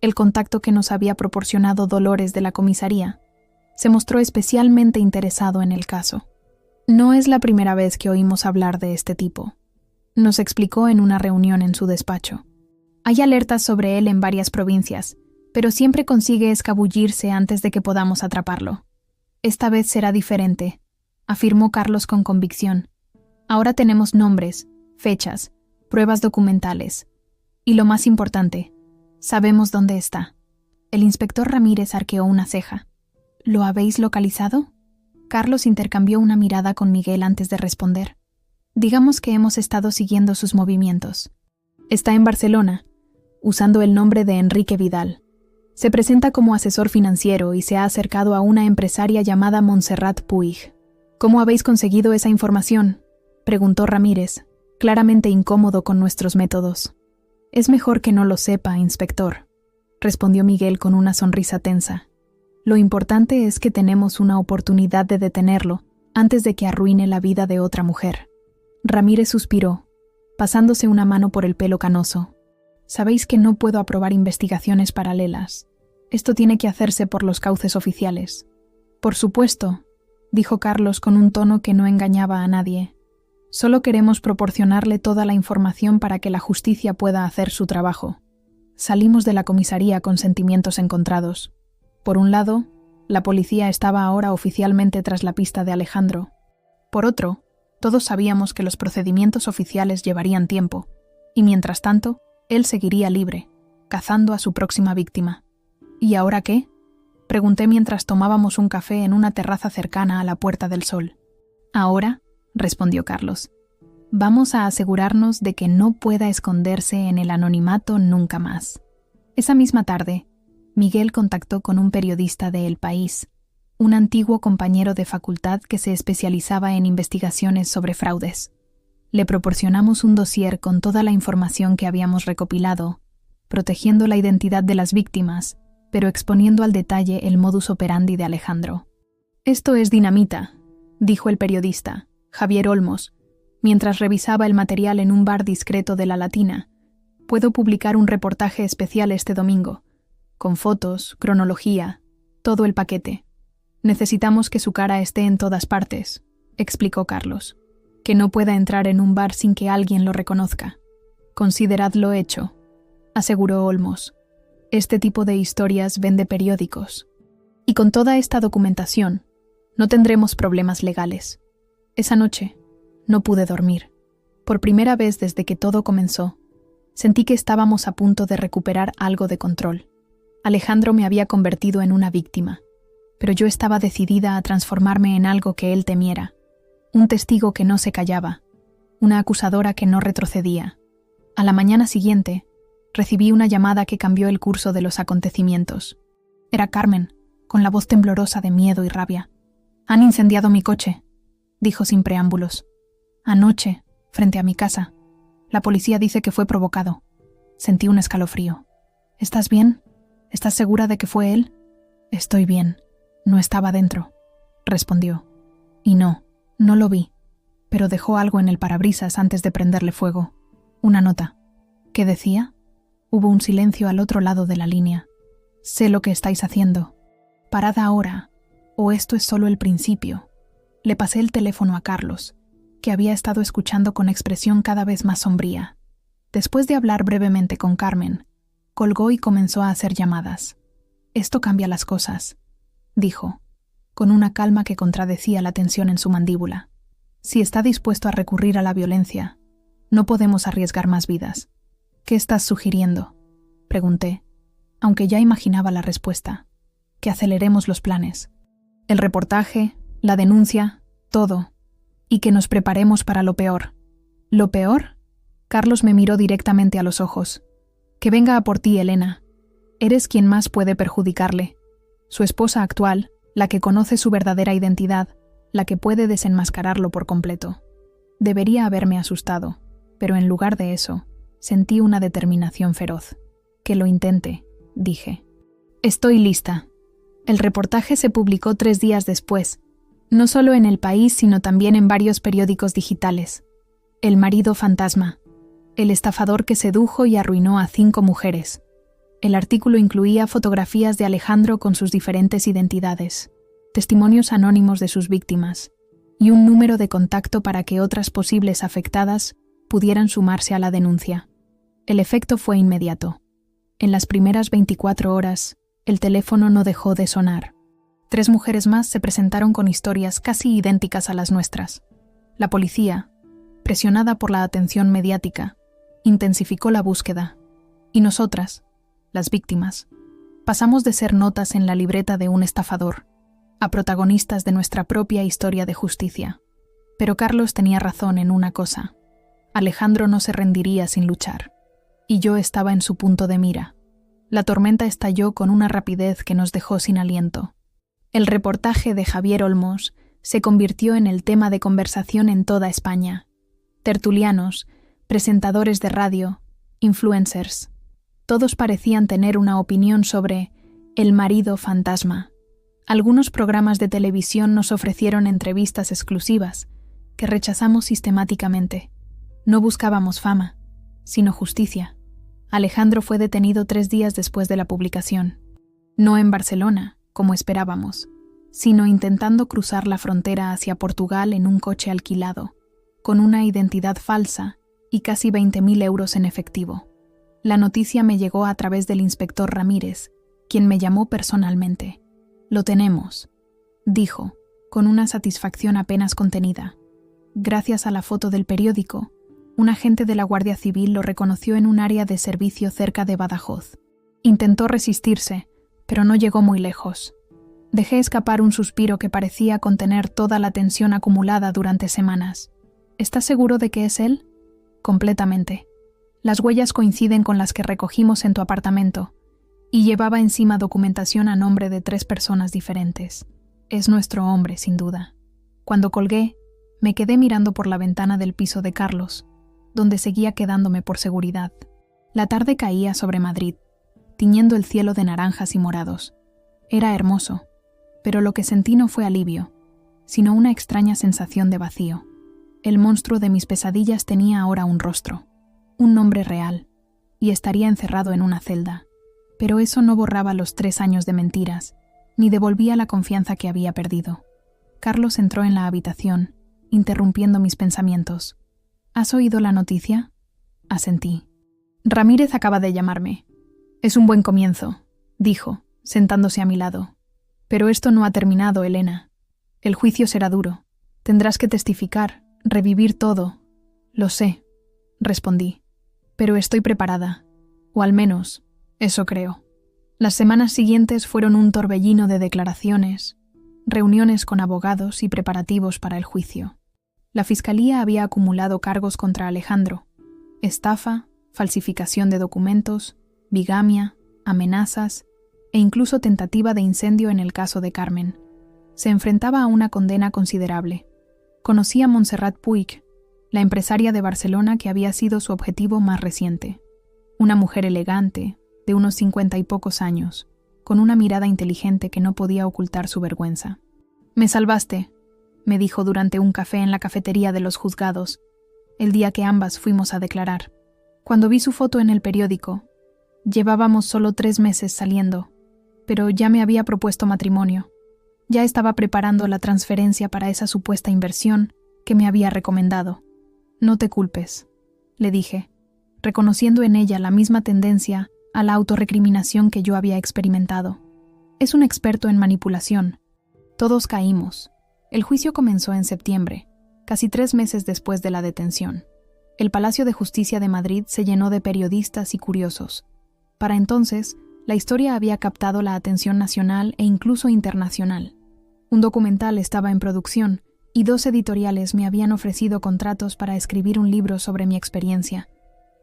el contacto que nos había proporcionado Dolores de la comisaría, se mostró especialmente interesado en el caso. «No es la primera vez que oímos hablar de este tipo», nos explicó en una reunión en su despacho. «Hay alertas sobre él en varias provincias, pero siempre consigue escabullirse antes de que podamos atraparlo. Esta vez será diferente», afirmó Carlos con convicción. «Ahora tenemos nombres, fechas, pruebas documentales. Y lo más importante, sabemos dónde está». El inspector Ramírez arqueó una ceja. «¿Lo habéis localizado?». Carlos intercambió una mirada con Miguel antes de responder. «Digamos que hemos estado siguiendo sus movimientos. Está en Barcelona, usando el nombre de Enrique Vidal. Se presenta como asesor financiero y se ha acercado a una empresaria llamada Montserrat Puig». «¿Cómo habéis conseguido esa información?», preguntó Ramírez, claramente incómodo con nuestros métodos. «Es mejor que no lo sepa, inspector», respondió Miguel con una sonrisa tensa. «Lo importante es que tenemos una oportunidad de detenerlo antes de que arruine la vida de otra mujer». Ramírez suspiró, pasándose una mano por el pelo canoso. «Sabéis que no puedo aprobar investigaciones paralelas. Esto tiene que hacerse por los cauces oficiales». «Por supuesto», dijo Carlos con un tono que no engañaba a nadie. «Solo queremos proporcionarle toda la información para que la justicia pueda hacer su trabajo». Salimos de la comisaría con sentimientos encontrados. Por un lado, la policía estaba ahora oficialmente tras la pista de Alejandro. Por otro, todos sabíamos que los procedimientos oficiales llevarían tiempo, Y mientras tanto, él seguiría libre, cazando a su próxima víctima. ¿Y ahora qué?, pregunté mientras tomábamos un café en una terraza cercana a la Puerta del Sol. Ahora, respondió Carlos, vamos a asegurarnos de que no pueda esconderse en el anonimato nunca más. Esa misma tarde, Miguel contactó con un periodista de El País, un antiguo compañero de facultad que se especializaba en investigaciones sobre fraudes. Le proporcionamos un dossier con toda la información que habíamos recopilado, protegiendo la identidad de las víctimas, pero exponiendo al detalle el modus operandi de Alejandro. «Esto es dinamita», dijo el periodista, Javier Olmos, mientras revisaba el material en un bar discreto de La Latina. «Puedo publicar un reportaje especial este domingo, con fotos, cronología, todo el paquete. Necesitamos que su cara esté en todas partes», explicó Carlos. «Que no pueda entrar en un bar sin que alguien lo reconozca. Consideradlo hecho», aseguró Olmos. «Este tipo de historias vende periódicos. Y con toda esta documentación, no tendremos problemas legales». Esa noche, no pude dormir. Por primera vez desde que todo comenzó, sentí que estábamos a punto de recuperar algo de control. Alejandro me había convertido en una víctima, pero yo estaba decidida a transformarme en algo que él temiera. Un testigo que no se callaba, una acusadora que no retrocedía. A la mañana siguiente, recibí una llamada que cambió el curso de los acontecimientos. Era Carmen, con la voz temblorosa de miedo y rabia. «Han incendiado mi coche», dijo sin preámbulos. «Anoche, frente a mi casa. La policía dice que fue provocado». Sentí un escalofrío. «¿Estás bien? ¿Estás segura de que fue él?» «Estoy bien. No estaba dentro», respondió. «Y no lo vi. Pero dejó algo en el parabrisas antes de prenderle fuego. Una nota». «¿Qué decía?» Hubo un silencio al otro lado de la línea. «Sé lo que estáis haciendo. Parad ahora, o esto es solo el principio». Le pasé el teléfono a Carlos, que había estado escuchando con expresión cada vez más sombría. Después de hablar brevemente con Carmen, colgó y comenzó a hacer llamadas. «Esto cambia las cosas», dijo, con una calma que contradecía la tensión en su mandíbula. «Si está dispuesto a recurrir a la violencia, no podemos arriesgar más vidas». «¿Qué estás sugiriendo?», pregunté, aunque ya imaginaba la respuesta. «Que aceleremos los planes. El reportaje, la denuncia, todo. Y que nos preparemos para lo peor». «¿Lo peor?», Carlos me miró directamente a los ojos. «Que venga a por ti, Elena. Eres quien más puede perjudicarle. Su esposa actual, la que conoce su verdadera identidad, la que puede desenmascararlo por completo». Debería haberme asustado, pero en lugar de eso, sentí una determinación feroz. «Que lo intente», dije. «Estoy lista». El reportaje se publicó 3 días después, no solo en El País, sino también en varios periódicos digitales. El marido fantasma, el estafador que sedujo y arruinó a 5 mujeres. El artículo incluía fotografías de Alejandro con sus diferentes identidades, testimonios anónimos de sus víctimas y un número de contacto para que otras posibles afectadas pudieran sumarse a la denuncia. El efecto fue inmediato. En las primeras 24 horas, el teléfono no dejó de sonar. 3 mujeres más se presentaron con historias casi idénticas a las nuestras. La policía, presionada por la atención mediática, intensificó la búsqueda. Y nosotras, las víctimas, pasamos de ser notas en la libreta de un estafador a protagonistas de nuestra propia historia de justicia. Pero Carlos tenía razón en una cosa. Alejandro no se rendiría sin luchar. Y yo estaba en su punto de mira. La tormenta estalló con una rapidez que nos dejó sin aliento. El reportaje de Javier Olmos se convirtió en el tema de conversación en toda España. Tertulianos, presentadores de radio, influencers, todos parecían tener una opinión sobre el marido fantasma. Algunos programas de televisión nos ofrecieron entrevistas exclusivas, que rechazamos sistemáticamente. No buscábamos fama, sino justicia. Alejandro fue detenido 3 días después de la publicación. No en Barcelona, como esperábamos, sino intentando cruzar la frontera hacia Portugal en un coche alquilado, con una identidad falsa y casi 20.000 euros en efectivo. La noticia me llegó a través del inspector Ramírez, quien me llamó personalmente. «Lo tenemos», dijo, con una satisfacción apenas contenida. «Gracias a la foto del periódico, Un agente de la Guardia Civil lo reconoció en un área de servicio cerca de Badajoz. Intentó resistirse, pero no llegó muy lejos. Dejé escapar un suspiro que parecía contener toda la tensión acumulada durante semanas. ¿Estás seguro de que es él? Completamente. Las huellas coinciden con las que recogimos en tu apartamento, y llevaba encima documentación a nombre de 3 personas diferentes. Es nuestro hombre, sin duda. Cuando colgué, me quedé mirando por la ventana del piso de Carlos, donde seguía quedándome por seguridad. La tarde caía sobre Madrid, tiñendo el cielo de naranjas y morados. Era hermoso, pero lo que sentí no fue alivio, sino una extraña sensación de vacío. El monstruo de mis pesadillas tenía ahora un rostro, un nombre real, y estaría encerrado en una celda. Pero eso no borraba los 3 años de mentiras, ni devolvía la confianza que había perdido. Carlos entró en la habitación, interrumpiendo mis pensamientos. ¿Has oído la noticia? Asentí. Ramírez acaba de llamarme. Es un buen comienzo, dijo, sentándose a mi lado. Pero esto no ha terminado, Elena. El juicio será duro. Tendrás que testificar, revivir todo. Lo sé, respondí. Pero estoy preparada. O al menos, eso creo. Las semanas siguientes fueron un torbellino de declaraciones, reuniones con abogados y preparativos para el juicio. La Fiscalía había acumulado cargos contra Alejandro: estafa, falsificación de documentos, bigamia, amenazas e incluso tentativa de incendio en el caso de Carmen. Se enfrentaba a una condena considerable. Conocía a Montserrat Puig, la empresaria de Barcelona que había sido su objetivo más reciente. Una mujer elegante, de unos 50 y pocos años, con una mirada inteligente que no podía ocultar su vergüenza. «Me salvaste», me dijo durante un café en la cafetería de los juzgados, el día que ambas fuimos a declarar. Cuando vi su foto en el periódico, llevábamos solo 3 meses saliendo, pero ya me había propuesto matrimonio. Ya estaba preparando la transferencia para esa supuesta inversión que me había recomendado. «No te culpes», le dije, reconociendo en ella la misma tendencia a la autorrecriminación que yo había experimentado. Es un experto en manipulación. Todos caímos. El juicio comenzó en septiembre, casi 3 meses después de la detención. El Palacio de Justicia de Madrid se llenó de periodistas y curiosos. Para entonces, la historia había captado la atención nacional e incluso internacional. Un documental estaba en producción y 2 editoriales me habían ofrecido contratos para escribir un libro sobre mi experiencia.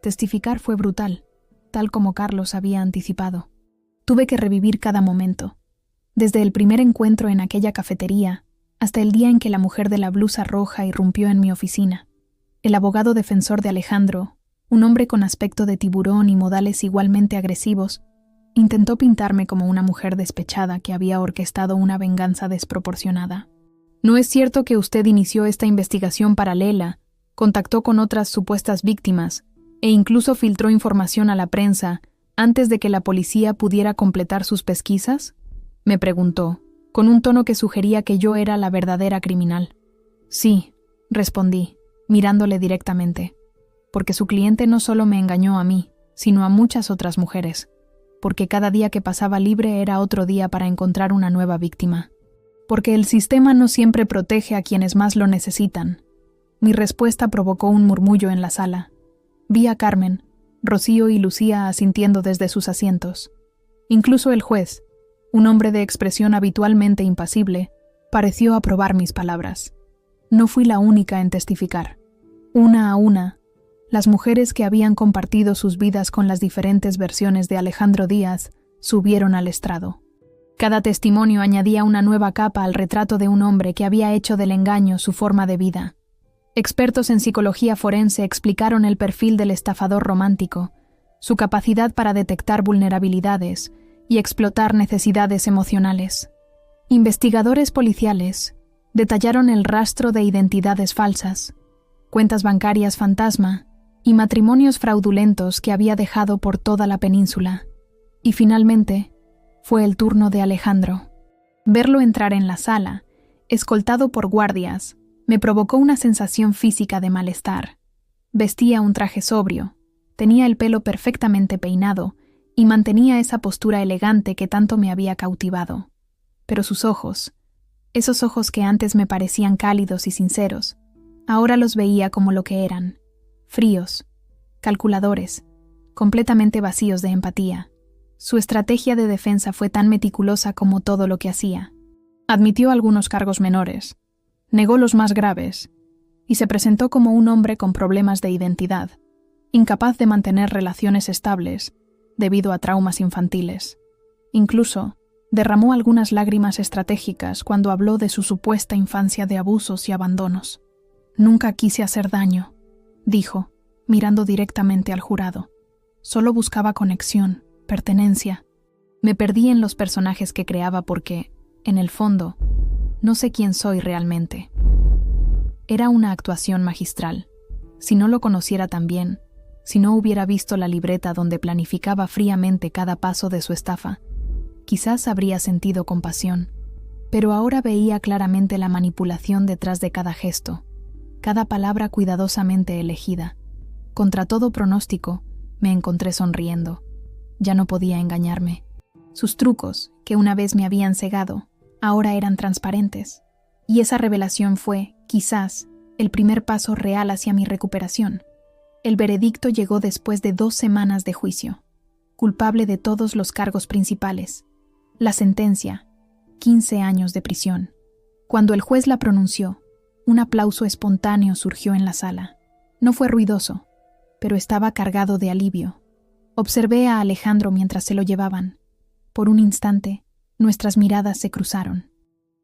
Testificar fue brutal, tal como Carlos había anticipado. Tuve que revivir cada momento, desde el primer encuentro en aquella cafetería hasta el día en que la mujer de la blusa roja irrumpió en mi oficina. El abogado defensor de Alejandro, un hombre con aspecto de tiburón y modales igualmente agresivos, intentó pintarme como una mujer despechada que había orquestado una venganza desproporcionada. «¿No es cierto que usted inició esta investigación paralela, contactó con otras supuestas víctimas e incluso filtró información a la prensa antes de que la policía pudiera completar sus pesquisas?», me preguntó, con un tono que sugería que yo era la verdadera criminal. «Sí», respondí, mirándole directamente, «porque su cliente no solo me engañó a mí, sino a muchas otras mujeres, porque cada día que pasaba libre era otro día para encontrar una nueva víctima. Porque el sistema no siempre protege a quienes más lo necesitan». Mi respuesta provocó un murmullo en la sala. Vi a Carmen, Rocío y Lucía asintiendo desde sus asientos. Incluso el juez, un hombre de expresión habitualmente impasible, pareció aprobar mis palabras. No fui la única en testificar. Una a una, las mujeres que habían compartido sus vidas con las diferentes versiones de Alejandro Díaz subieron al estrado. Cada testimonio añadía una nueva capa al retrato de un hombre que había hecho del engaño su forma de vida. Expertos en psicología forense explicaron el perfil del estafador romántico, su capacidad para detectar vulnerabilidades y explotar necesidades emocionales. Investigadores policiales detallaron el rastro de identidades falsas, cuentas bancarias fantasma y matrimonios fraudulentos que había dejado por toda la península. Y finalmente, fue el turno de Alejandro. Verlo entrar en la sala, escoltado por guardias, me provocó una sensación física de malestar. Vestía un traje sobrio, tenía el pelo perfectamente peinado y mantenía esa postura elegante que tanto me había cautivado. Pero sus ojos, esos ojos que antes me parecían cálidos y sinceros, ahora los veía como lo que eran, fríos, calculadores, completamente vacíos de empatía. Su estrategia de defensa fue tan meticulosa como todo lo que hacía. Admitió algunos cargos menores, negó los más graves, y se presentó como un hombre con problemas de identidad, incapaz de mantener relaciones estables debido a traumas infantiles. Incluso derramó algunas lágrimas estratégicas cuando habló de su supuesta infancia de abusos y abandonos. «Nunca quise hacer daño», dijo, mirando directamente al jurado. «Solo buscaba conexión, pertenencia. Me perdí en los personajes que creaba porque, en el fondo, no sé quién soy realmente». Era una actuación magistral. Si no lo conociera tan bien, si no hubiera visto la libreta donde planificaba fríamente cada paso de su estafa, quizás habría sentido compasión. Pero ahora veía claramente la manipulación detrás de cada gesto, cada palabra cuidadosamente elegida. Contra todo pronóstico, me encontré sonriendo. Ya no podía engañarme. Sus trucos, que una vez me habían cegado, ahora eran transparentes. Y esa revelación fue, quizás, el primer paso real hacia mi recuperación. El veredicto llegó después de 2 semanas de juicio. Culpable de todos los cargos principales. La sentencia, 15 años de prisión. Cuando el juez la pronunció, un aplauso espontáneo surgió en la sala. No fue ruidoso, pero estaba cargado de alivio. Observé a Alejandro mientras se lo llevaban. Por un instante, nuestras miradas se cruzaron.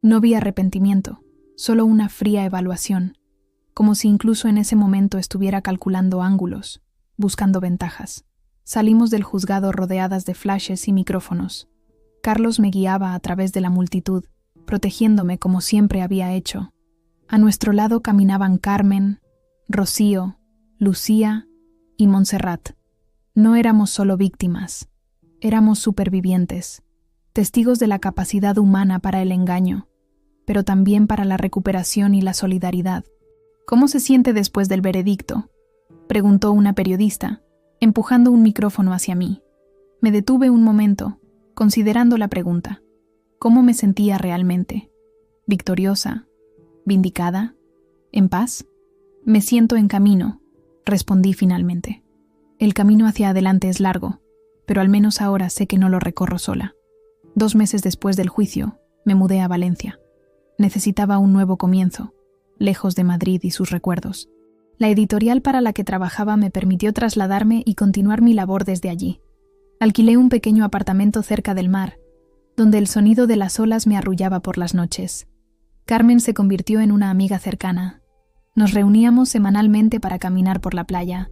No vi arrepentimiento, solo una fría evaluación, como si incluso en ese momento estuviera calculando ángulos, buscando ventajas. Salimos del juzgado rodeadas de flashes y micrófonos. Carlos me guiaba a través de la multitud, protegiéndome como siempre había hecho. A nuestro lado caminaban Carmen, Rocío, Lucía y Montserrat. No éramos solo víctimas, éramos supervivientes, testigos de la capacidad humana para el engaño, pero también para la recuperación y la solidaridad. «¿Cómo se siente después del veredicto?», preguntó una periodista, empujando un micrófono hacia mí. Me detuve un momento, considerando la pregunta. ¿Cómo me sentía realmente? ¿Victoriosa? ¿Vindicada? ¿En paz? «Me siento en camino», respondí finalmente. «El camino hacia adelante es largo, pero al menos ahora sé que no lo recorro sola». 2 meses después del juicio, me mudé a Valencia. Necesitaba un nuevo comienzo, lejos de Madrid y sus recuerdos. La editorial para la que trabajaba me permitió trasladarme y continuar mi labor desde allí. Alquilé un pequeño apartamento cerca del mar, donde el sonido de las olas me arrullaba por las noches. Carmen se convirtió en una amiga cercana. Nos reuníamos semanalmente para caminar por la playa,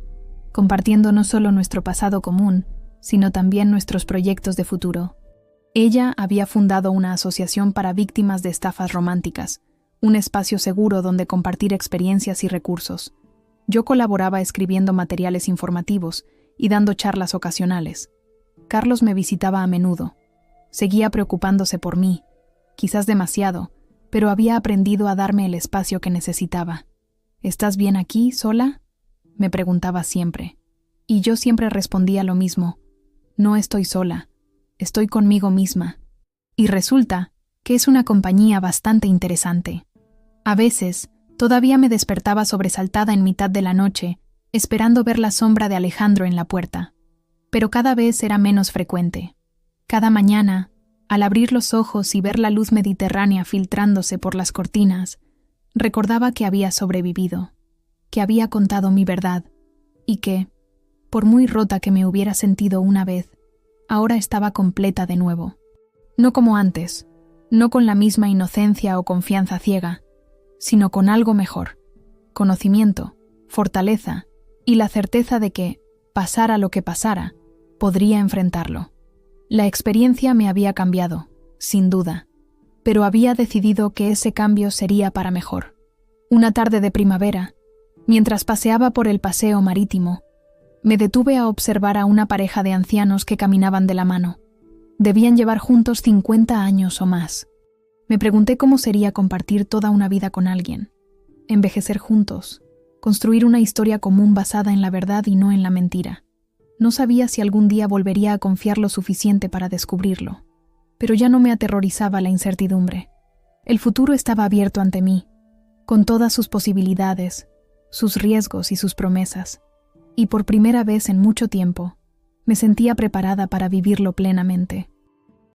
compartiendo no solo nuestro pasado común, sino también nuestros proyectos de futuro. Ella había fundado una asociación para víctimas de estafas románticas, un espacio seguro donde compartir experiencias y recursos. Yo colaboraba escribiendo materiales informativos y dando charlas ocasionales. Carlos me visitaba a menudo. Seguía preocupándose por mí, quizás demasiado, pero había aprendido a darme el espacio que necesitaba. «¿Estás bien aquí, sola?», me preguntaba siempre. Y yo siempre respondía lo mismo. «No estoy sola. Estoy conmigo misma». Y resulta que es una compañía bastante interesante. A veces, todavía me despertaba sobresaltada en mitad de la noche, esperando ver la sombra de Alejandro en la puerta. Pero cada vez era menos frecuente. Cada mañana, al abrir los ojos y ver la luz mediterránea filtrándose por las cortinas, recordaba que había sobrevivido, que había contado mi verdad, y que, por muy rota que me hubiera sentido una vez, ahora estaba completa de nuevo. No como antes, no con la misma inocencia o confianza ciega, sino con algo mejor: conocimiento, fortaleza y la certeza de que, pasara lo que pasara, podría enfrentarlo. La experiencia me había cambiado, sin duda, pero había decidido que ese cambio sería para mejor. Una tarde de primavera, mientras paseaba por el paseo marítimo, me detuve a observar a una pareja de ancianos que caminaban de la mano. Debían llevar juntos 50 años o más. Me pregunté cómo sería compartir toda una vida con alguien, envejecer juntos, construir una historia común basada en la verdad y no en la mentira. No sabía si algún día volvería a confiar lo suficiente para descubrirlo, pero ya no me aterrorizaba la incertidumbre. El futuro estaba abierto ante mí, con todas sus posibilidades, sus riesgos y sus promesas. y por primera vez en mucho tiempo, me sentía preparada para vivirlo plenamente.